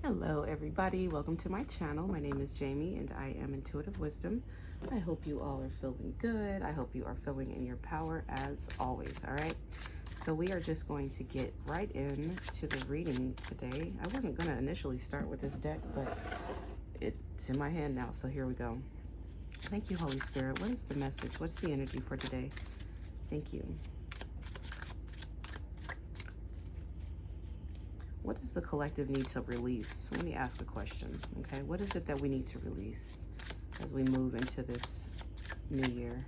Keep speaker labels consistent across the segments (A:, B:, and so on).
A: Hello everybody, welcome to my channel. My name is Jamie and I am Intuitive Wisdom. I hope you all are feeling good. I hope you are feeling in your power as always, all right? So we are just going to get right into the reading today. I wasn't going to initially start with this deck, but it's in my hand now, so here we go. Thank you, Holy Spirit. What is the message? What's the energy for today? Thank you. What does the collective need to release? Let me ask a question, okay? What is it that we need to release as we move into this new year?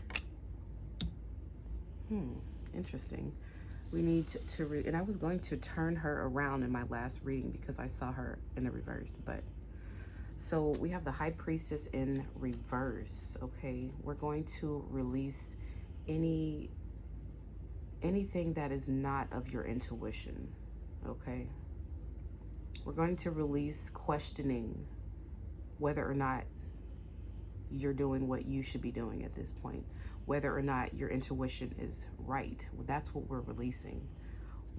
A: Interesting. We need to and I was going to turn her around in my last reading because I saw her in the reverse, but so we have the High Priestess in reverse, okay? We're going to release anything that is not of your intuition, okay? We're going to release questioning whether or not you're doing what you should be doing at this point, whether or not your intuition is right. That's what we're releasing.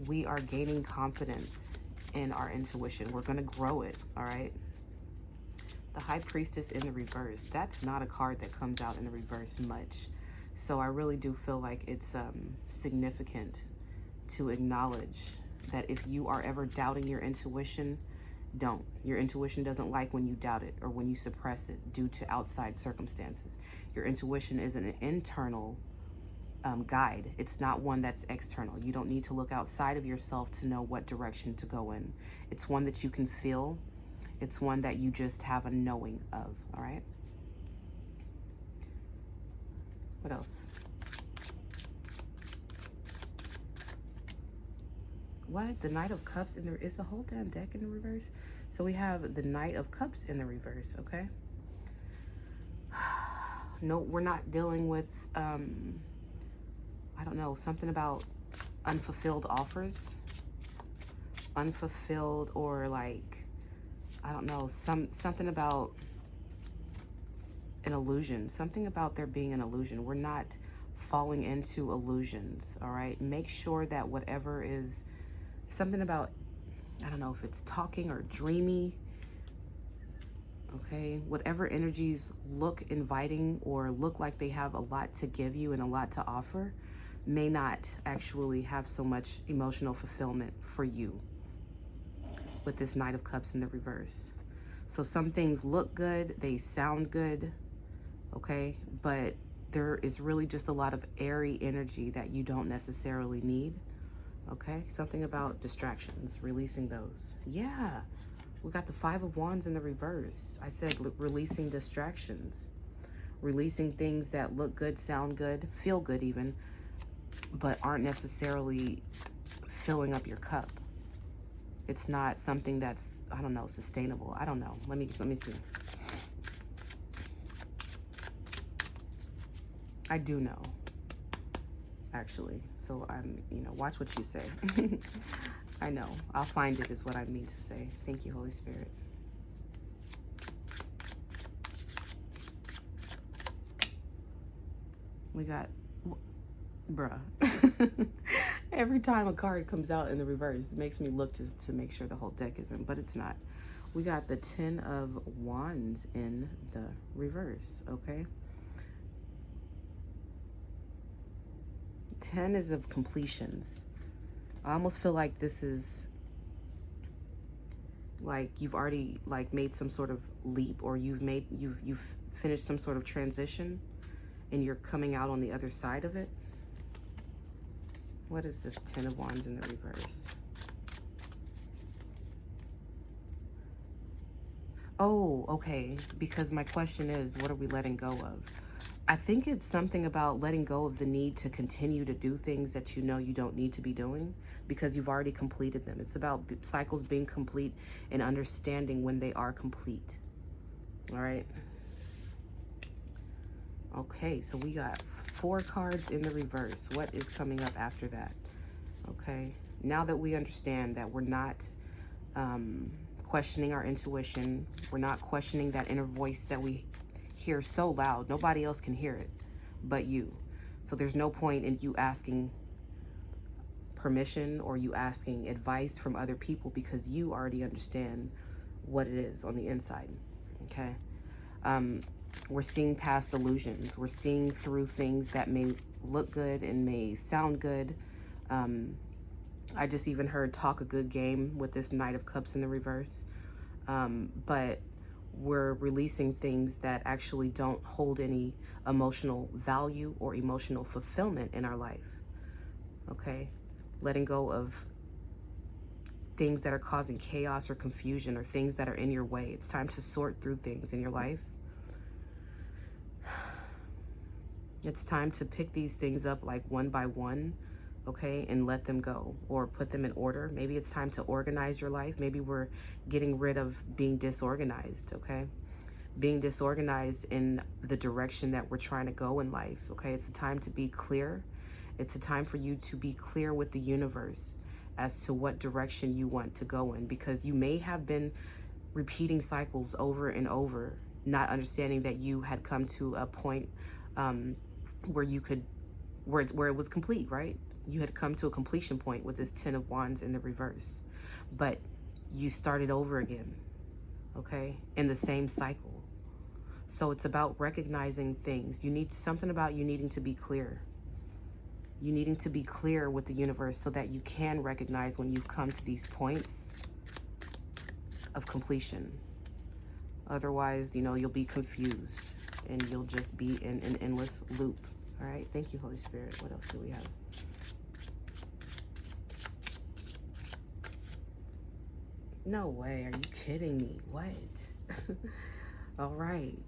A: We are gaining confidence in our intuition. We're going to grow it, all right? The High Priestess in the reverse. That's not a card that comes out in the reverse much. So I really do feel like it's significant to acknowledge that if you are ever doubting your intuition, don't. Your intuition doesn't like when you doubt it or when you suppress it due to outside circumstances. Your intuition is an internal guide. It's not one that's external. You don't need to look outside of yourself to know what direction to go in. It's one that you can feel. It's one that you just have a knowing of, all right? What else? What? The Knight of Cups in the... Is the whole damn deck in the reverse? So we have the Knight of Cups in the reverse, okay? No, we're not dealing with, I don't know, something about unfulfilled offers. Unfulfilled, or like, I don't know, something about an illusion. Something about there being an illusion. We're not falling into illusions, all right? Make sure that whatever is something about, I don't know if it's talking or dreamy, okay? Whatever energies look inviting or look like they have a lot to give you and a lot to offer may not actually have so much emotional fulfillment for you with this Knight of Cups in the reverse. So some things look good, they sound good, okay? But there is really just a lot of airy energy that you don't necessarily need. Okay, something about distractions, releasing those. Yeah, we got the Five of Wands in the reverse. I said releasing distractions, releasing things that look good, sound good, feel good even, but aren't necessarily filling up your cup. It's not something that's, I don't know, sustainable. I don't know. Let me see. I do know, actually. So I'm, watch what you say. I know. I'll find it is what I mean to say. Thank you, Holy Spirit. We got, bruh. Every time a card comes out in the reverse, it makes me look to make sure the whole deck isn't, but it's not. We got the Ten of Wands in the reverse, okay? 10 is of completions. I almost feel like this is like you've already like made some sort of leap, or you've finished some sort of transition and you're coming out on the other side of it. What is this Ten of Wands in the reverse? Oh, okay. Because my question is, what are we letting go of? I think it's something about letting go of the need to continue to do things that you know you don't need to be doing because you've already completed them. It's about cycles being complete and understanding when they are complete. All right. Okay, so we got 4 cards in the reverse. What is coming up after that? Okay, now that we understand that we're not questioning our intuition, we're not questioning that inner voice that we hear so loud, nobody else can hear it but you. So there's no point in you asking permission or you asking advice from other people because you already understand what it is on the inside. Okay. We're seeing past illusions. We're seeing through things that may look good and may sound good. I just even heard talk a good game with this Knight of Cups in the reverse. But we're releasing things that actually don't hold any emotional value or emotional fulfillment in our life. Okay? Letting go of things that are causing chaos or confusion, or things that are in your way. It's time to sort through things in your life. It's time to pick these things up like one by one, okay, and let them go, or put them in order. Maybe it's time to organize your life. Maybe we're getting rid of being disorganized, okay? Being disorganized in the direction that we're trying to go in life, okay? It's a time to be clear. It's a time for you to be clear with the universe as to what direction you want to go in, because you may have been repeating cycles over and over, not understanding that you had come to a point where you could, where it was complete, right? You had come to a completion point with this 10 of Wands in the reverse, but you started over again, okay, in the same cycle. So it's about recognizing things. You need something about you needing to be clear. You needing to be clear with the universe so that you can recognize when you've come to these points of completion. Otherwise, you know, you'll be confused and you'll just be in an endless loop. All right. Thank you, Holy Spirit. What else do we have? No way. Are you kidding me? What? All right.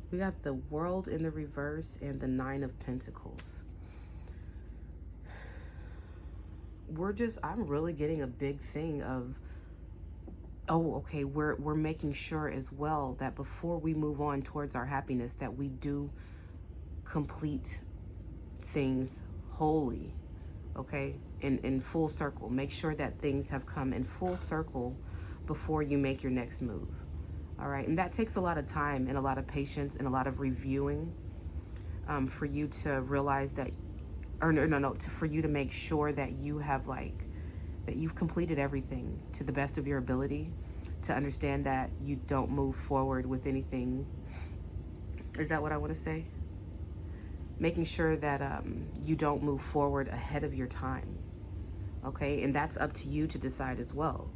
A: We got the World in the reverse and the 9 of Pentacles. I'm really getting a big thing of, oh, okay, we're making sure as well that before we move on towards our happiness, that we do complete things wholly, okay, in full circle. Make sure that things have come in full circle before you make your next move. All right, and that takes a lot of time and a lot of patience and a lot of reviewing for you to realize that, or for you to make sure that you have that you've completed everything to the best of your ability, to understand that you don't move forward with anything. Is that what I want to say? Making sure that you don't move forward ahead of your time, okay? And that's up to you to decide as well.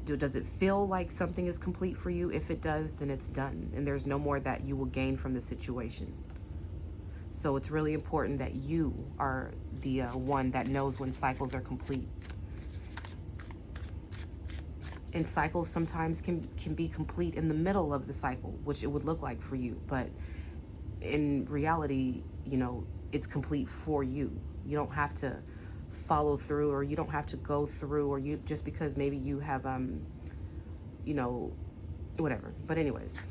A: Does it feel like something is complete for you? If it does, then it's done, and there's no more that you will gain from the situation. So it's really important that you are the one that knows when cycles are complete. And cycles sometimes can be complete in the middle of the cycle, which it would look like for you, but in reality, you know, it's complete for you. You don't have to follow through, or you don't have to go through, or you just because maybe you have you know, whatever. But anyways,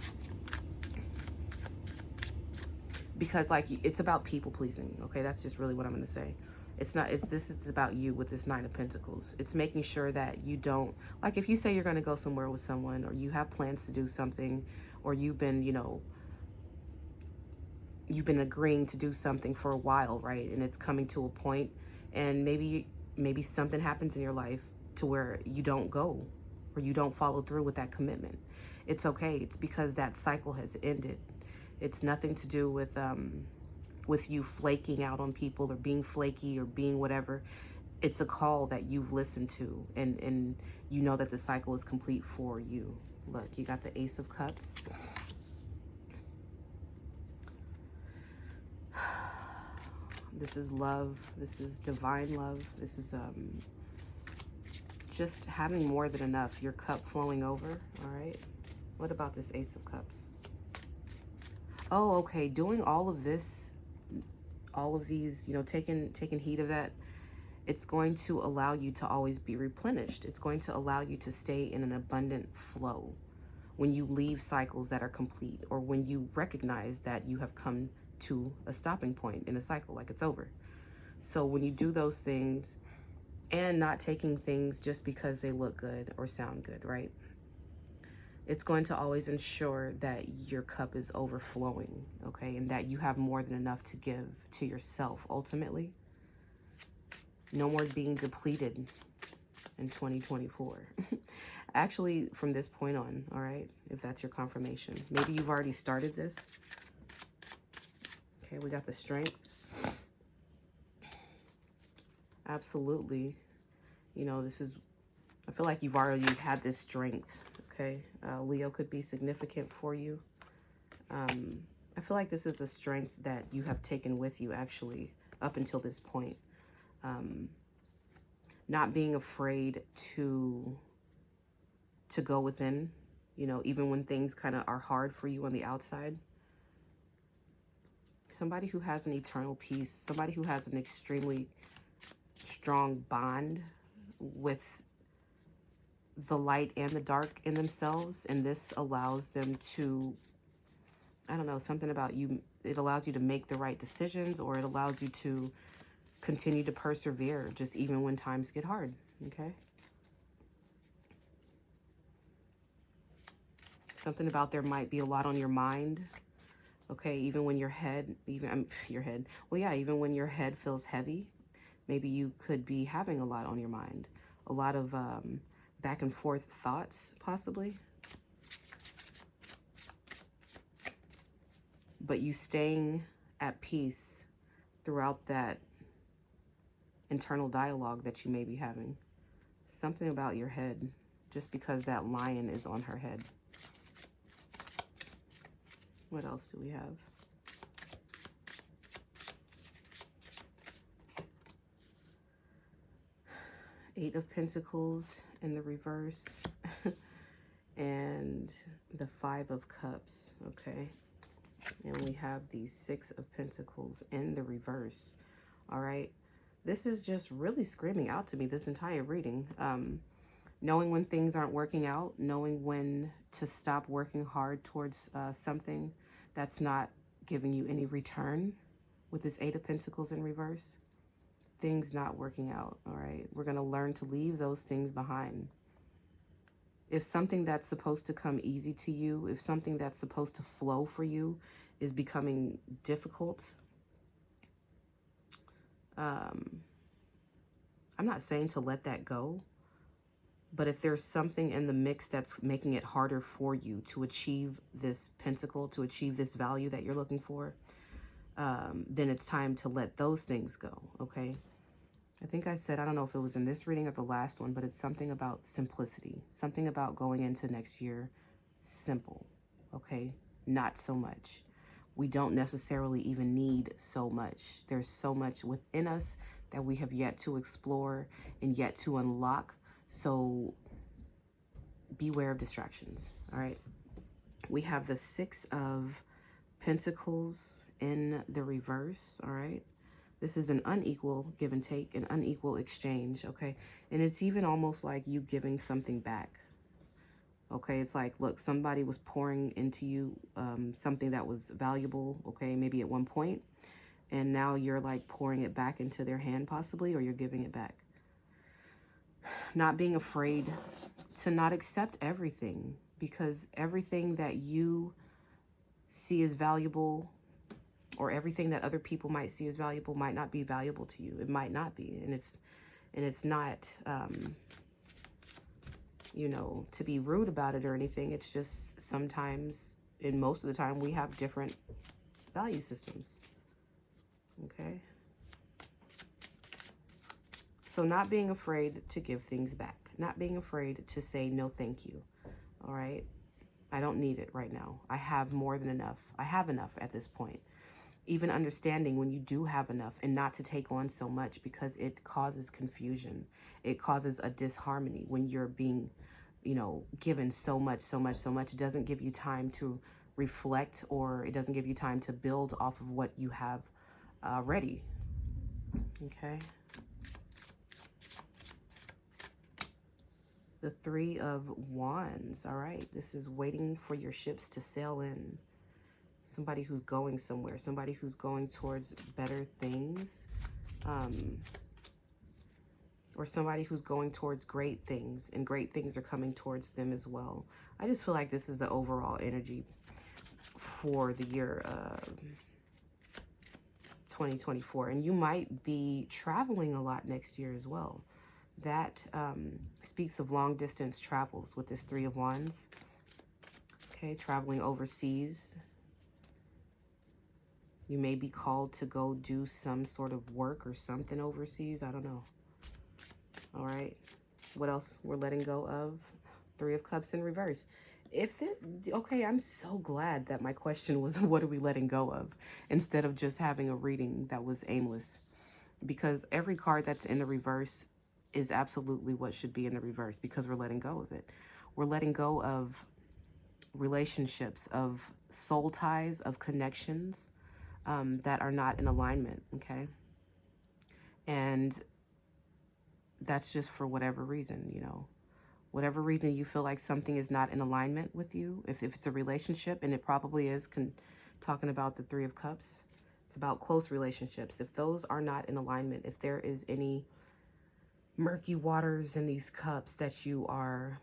A: because like it's about people pleasing, okay? That's just really what I'm going to say. This is about you with this 9 of Pentacles. It's making sure that you don't, like if you say you're going to go somewhere with someone, or you have plans to do something, or you've been, you know, you've been agreeing to do something for a while, right? And it's coming to a point, and maybe something happens in your life to where you don't go, or you don't follow through with that commitment. It's okay. It's because that cycle has ended. It's nothing to do with you flaking out on people, or being flaky, or being whatever. It's a call that you've listened to, and you know that the cycle is complete for you. Look, you got the Ace of Cups. This is love. This is divine love. This is just having more than enough. Your cup flowing over, all right? What about this Ace of Cups? Oh, okay. Doing all of this, all of these, you know, taking heed of that, it's going to allow you to always be replenished. It's going to allow you to stay in an abundant flow when you leave cycles that are complete, or when you recognize that you have come to a stopping point in a cycle, like it's over. So when you do those things, and not taking things just because they look good or sound good, right? It's going to always ensure that your cup is overflowing, okay? And that you have more than enough to give to yourself ultimately. No more being depleted in 2024. actually from this point on, all right, if that's your confirmation. Maybe you've already started this. Okay, we got the Strength. Absolutely. You know, this is, I feel like you've already had this strength, okay? Leo could be significant for you. I feel like this is the strength that you have taken with you, actually, up until this point. Not being afraid to go within, you know, even when things kind of are hard for you on the outside. Somebody who has an eternal peace, somebody who has an extremely strong bond with the light and the dark in themselves, and this allows them to, I don't know, something about you, it allows you to make the right decisions, or it allows you to continue to persevere just even when times get hard. Okay, something about there might be a lot on your mind. Okay, even when your head, well, yeah, even when your head feels heavy, maybe you could be having a lot on your mind, a lot of back and forth thoughts, possibly. But you staying at peace throughout that internal dialogue that you may be having. Something about your head, just because that lion is on her head. What else do we have? Eight of Pentacles in the reverse. And the Five of Cups, okay? And we have the Six of Pentacles in the reverse, all right? This is just really screaming out to me, this entire reading. Knowing when things aren't working out, knowing when to stop working hard towards something that's not giving you any return with this Eight of Pentacles in reverse. Things not working out, all right? We're going to learn to leave those things behind. If something that's supposed to come easy to you, if something that's supposed to flow for you is becoming difficult, I'm not saying to let that go. But if there's something in the mix that's making it harder for you to achieve this pentacle, to achieve this value that you're looking for, then it's time to let those things go, okay? I think I said, I don't know if it was in this reading or the last one, but it's something about simplicity, something about going into next year simple, okay? Not so much. We don't necessarily even need so much. There's so much within us that we have yet to explore and yet to unlock. So beware of distractions, all right? We have the Six of Pentacles in the reverse, all right? This is an unequal give and take, an unequal exchange, okay? And it's even almost like you giving something back, okay? It's like, look, somebody was pouring into you something that was valuable, okay, maybe at one point, and now you're like pouring it back into their hand possibly, or you're giving it back. Not being afraid to not accept everything, because everything that you see as valuable, or everything that other people might see as valuable, might not be valuable to you. It might not be, and it's not you know, to be rude about it or anything. It's just sometimes, and most of the time, we have different value systems. Okay. So not being afraid to give things back, not being afraid to say no thank you, all right? I don't need it right now. I have more than enough. I have enough at this point. Even understanding when you do have enough, and not to take on so much, because it causes confusion. It causes a disharmony when you're being, you know, given so much. It doesn't give you time to reflect, or it doesn't give you time to build off of what you have ready. Okay. The Three of Wands, all right? This is waiting for your ships to sail in. Somebody who's going somewhere, somebody who's going towards better things, or somebody who's going towards great things, and great things are coming towards them as well. I just feel like this is the overall energy for the year 2024. And you might be traveling a lot next year as well. That speaks of long distance travels with this Three of Wands. Okay, traveling overseas. You may be called to go do some sort of work or something overseas. I don't know. All right. What else we're letting go of? Three of Cups in reverse. Okay, I'm so glad that my question was, what are we letting go of? Instead of just having a reading that was aimless. Because every card that's in the reverse is absolutely what should be in the reverse, because we're letting go of it. We're letting go of relationships, of soul ties, of connections that are not in alignment, okay? And that's just for whatever reason, you know. Whatever reason you feel like something is not in alignment with you, if it's a relationship, and it probably is, talking about the Three of Cups, it's about close relationships. If those are not in alignment, if there is any murky waters in these cups that you are,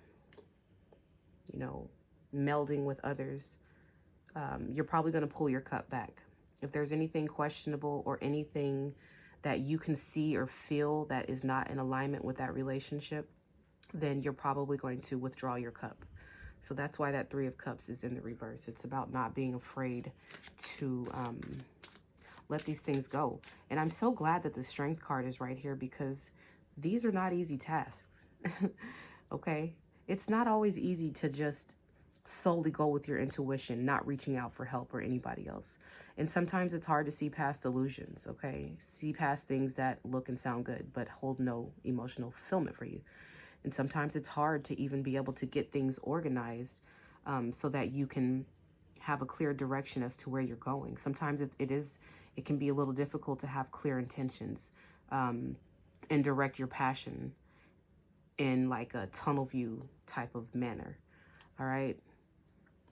A: you know, melding with others, you're probably going to pull your cup back. If there's anything questionable or anything that you can see or feel that is not in alignment with that relationship, then you're probably going to withdraw your cup. So that's why that Three of Cups is in the reverse. It's about not being afraid to let these things go. And I'm so glad that the Strength card is right here, because these are not easy tasks. Okay? It's not always easy to just solely go with your intuition, not reaching out for help or anybody else. And sometimes it's hard to see past illusions, okay? See past things that look and sound good, but hold no emotional fulfillment for you. And sometimes it's hard to even be able to get things organized so that you can have a clear direction as to where you're going. Sometimes it can be a little difficult to have clear intentions and direct your passion in like a tunnel view type of manner. All right.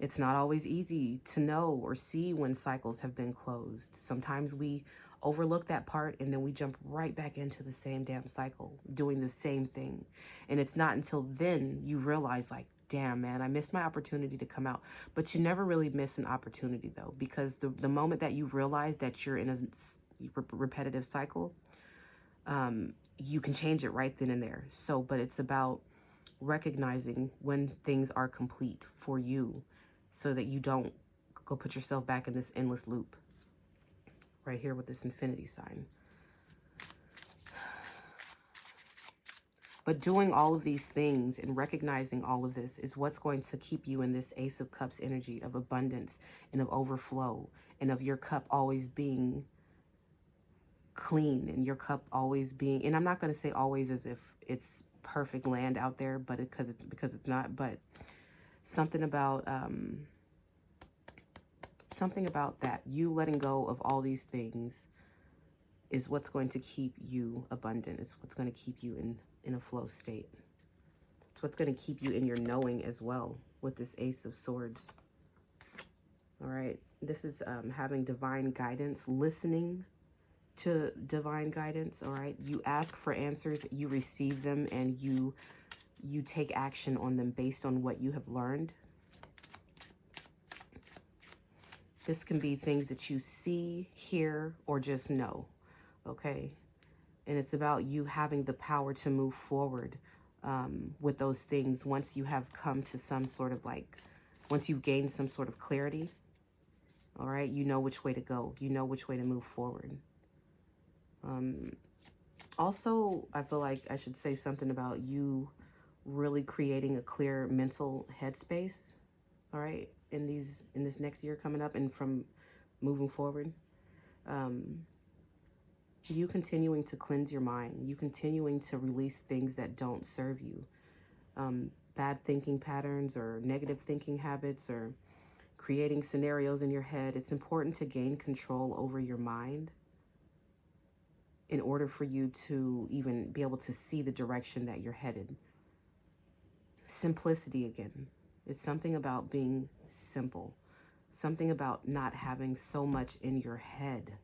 A: It's not always easy to know or see when cycles have been closed. Sometimes we overlook that part and then we jump right back into the same damn cycle, doing the same thing. And it's not until then you realize, like, damn, man, I missed my opportunity to come out. But you never really miss an opportunity, though, because the moment that you realize that you're in a repetitive cycle, you can change it right then and there. So, but it's about recognizing when things are complete for you, so that you don't go put yourself back in this endless loop. Right here with this infinity sign. But doing all of these things and recognizing all of this is what's going to keep you in this Ace of Cups energy of abundance and of overflow, and of your cup always being clean, and your cup always being, and I'm not going to say always as if it's perfect land out there, but because it's not, but something about that, you letting go of all these things is what's going to keep you abundant. It's what's going to keep you in a flow state. It's what's going to keep you in your knowing as well with this Ace of Swords. All right. This is having divine guidance, listening to divine guidance. All right. You ask for answers, you receive them, and you take action on them based on what you have learned. This can be things that you see, hear, or just know, okay? And it's about you having the power to move forward with those things once you have come to some sort of once you've gained some sort of clarity, all right? You know which way to go. You know which way to move forward. Also, I feel like I should say something about you really creating a clear mental headspace, all right, in this next year coming up and from moving forward. You continuing to cleanse your mind, you continuing to release things that don't serve you, bad thinking patterns or negative thinking habits, or creating scenarios in your head. It's important to gain control over your mind in order for you to even be able to see the direction that you're headed. Simplicity again. It's something about being simple. Something about not having so much in your head,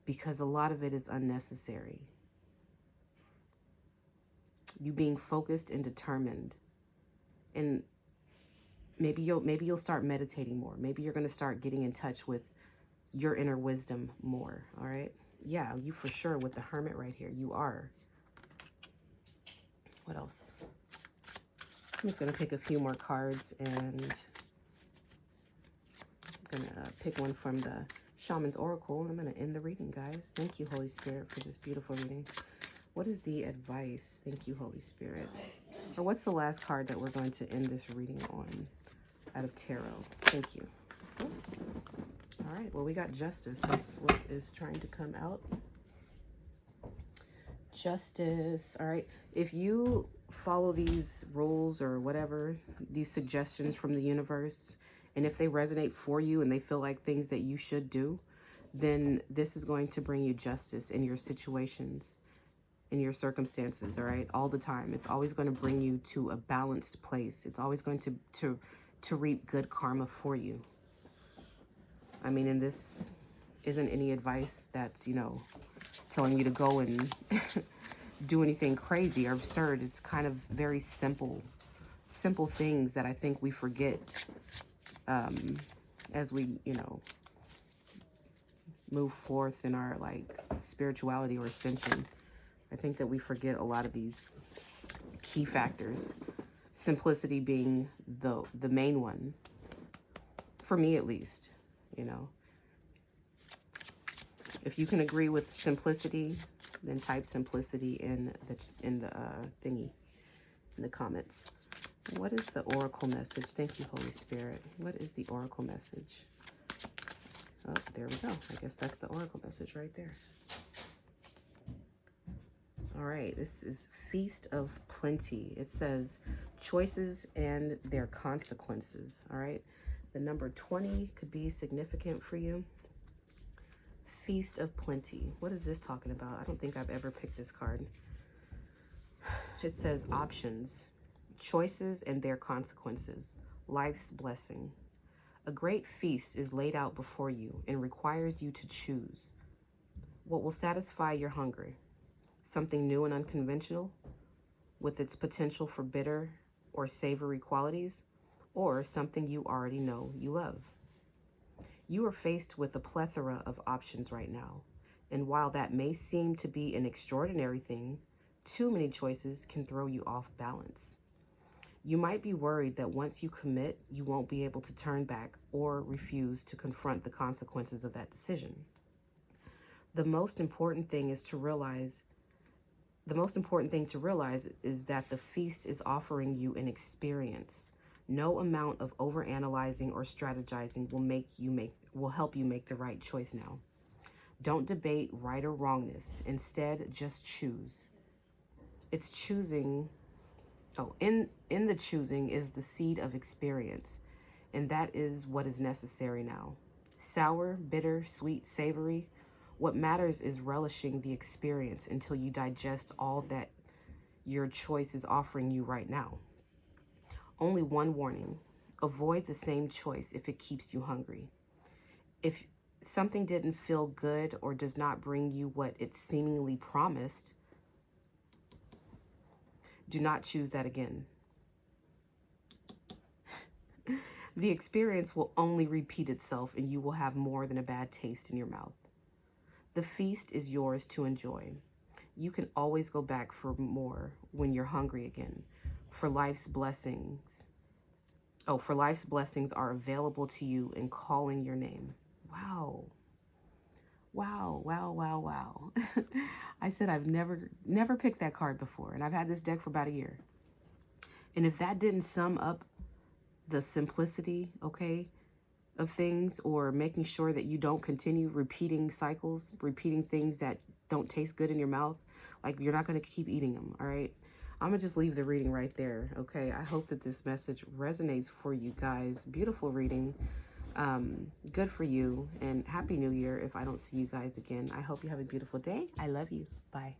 A: because a lot of it is unnecessary. You being focused and determined. And maybe you'll start meditating more. Maybe you're going to start getting in touch with your inner wisdom more, all right? Yeah, you for sure with the Hermit right here. You are. What else? I'm just going to pick a few more cards, and I'm going to pick one from the Shaman's Oracle, and I'm going to end the reading, guys. Thank you, Holy Spirit, for this beautiful reading. What is the advice? Thank you, Holy Spirit. Or what's the last card that we're going to end this reading on out of tarot? Thank you. All right, well, we got justice. That's what is trying to come out. Justice. All right. If you follow these rules or whatever, these suggestions from the universe, and if they resonate for you and they feel like things that you should do, then this is going to bring you justice in your situations, in your circumstances, all right? All the time. It's always going to bring you to a balanced place. It's always going to reap good karma for you. I mean, and this isn't any advice that's, you know, telling you to go and do anything crazy or absurd. It's kind of very simple things that I think we forget as we, you know, move forth in our, like, spirituality or ascension. I think that we forget a lot of these key factors. Simplicity being the main one, for me at least, you know. If you can agree with simplicity, then type simplicity in the thingy, in the comments. What is the oracle message? Thank you, Holy Spirit. What is the oracle message? Oh, there we go. I guess that's the oracle message right there. All right, this is Feast of Plenty. It says choices and their consequences. All right, the number 20 could be significant for you. Feast of Plenty. What is this talking about? I don't think I've ever picked this card. It says options, choices and their consequences, life's blessing. A great feast is laid out before you and requires you to choose. What will satisfy your hunger? Something new and unconventional with its potential for bitter or savory qualities, or something you already know you love. You are faced with a plethora of options right now, and while that may seem to be an extraordinary thing, too many choices can throw you off balance. You might be worried that once you commit, you won't be able to turn back or refuse to confront the consequences of that decision. The most important thing to realize is that the feast is offering you an experience. No amount of overanalyzing or strategizing will help you make the right choice now. Don't debate right or wrongness. Instead, just choose. It's choosing. In the choosing is the seed of experience, and that is what is necessary now. Sour, bitter, sweet, savory. What matters is relishing the experience until you digest all that your choice is offering you right now. Only one warning: avoid the same choice if it keeps you hungry. If something didn't feel good or does not bring you what it seemingly promised, do not choose that again. The experience will only repeat itself, and you will have more than a bad taste in your mouth. The feast is yours to enjoy. You can always go back for more when you're hungry again. For life's blessings are available to you in calling your name. Wow. Wow, wow, wow, wow. I said I've never picked that card before, and I've had this deck for about a year. And if that didn't sum up the simplicity, okay, of things, or making sure that you don't continue repeating cycles, repeating things that don't taste good in your mouth, like you're not going to keep eating them, all right? I'm going to just leave the reading right there, okay? I hope that this message resonates for you guys. Beautiful reading. Good for you, and Happy New Year if I don't see you guys again. I hope you have a beautiful day. I love you. Bye.